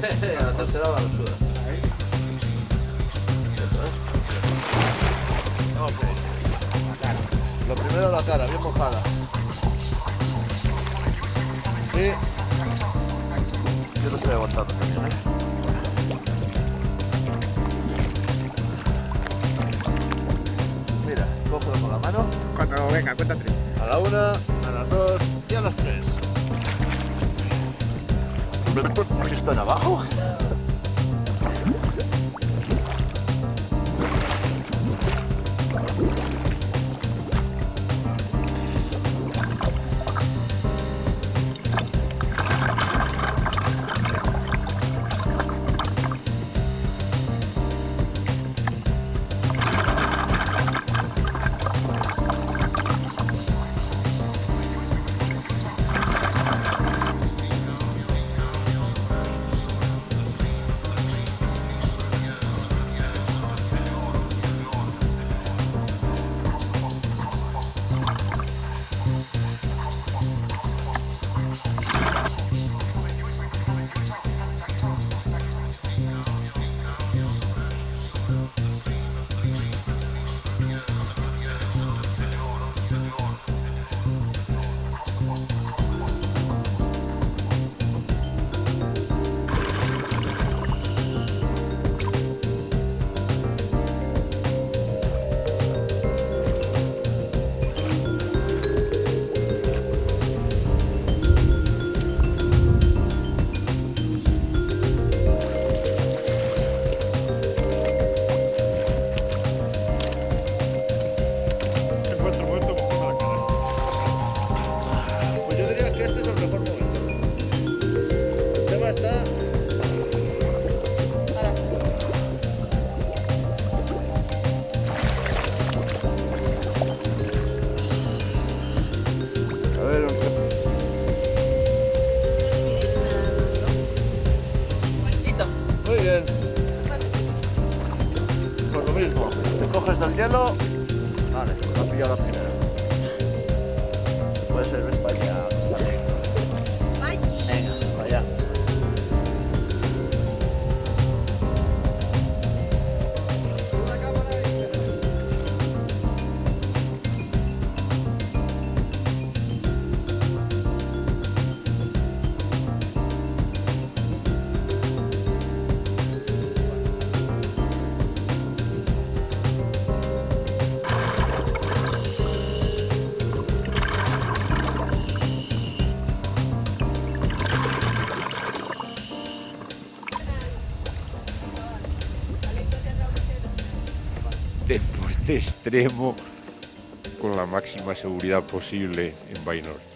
La tercera va a suda. Lo primero la cara, bien mojada. Sí. Yo lo estoy aguantando también, Mira, cógelo con la mano. Cuando venga, cuenta 3. A la 1, a las 2 y a las 3. ¿Has visto en abajo? Pues yo diría que este es el mejor momento. El tema está... A ver, Listo. muy bien. Pues lo mismo, te coges del hielo. Vale, lo has pillado la primera. Puede ser España, está bien. Venga, vaya. Deporte extremo con la máxima seguridad posible en Bainor.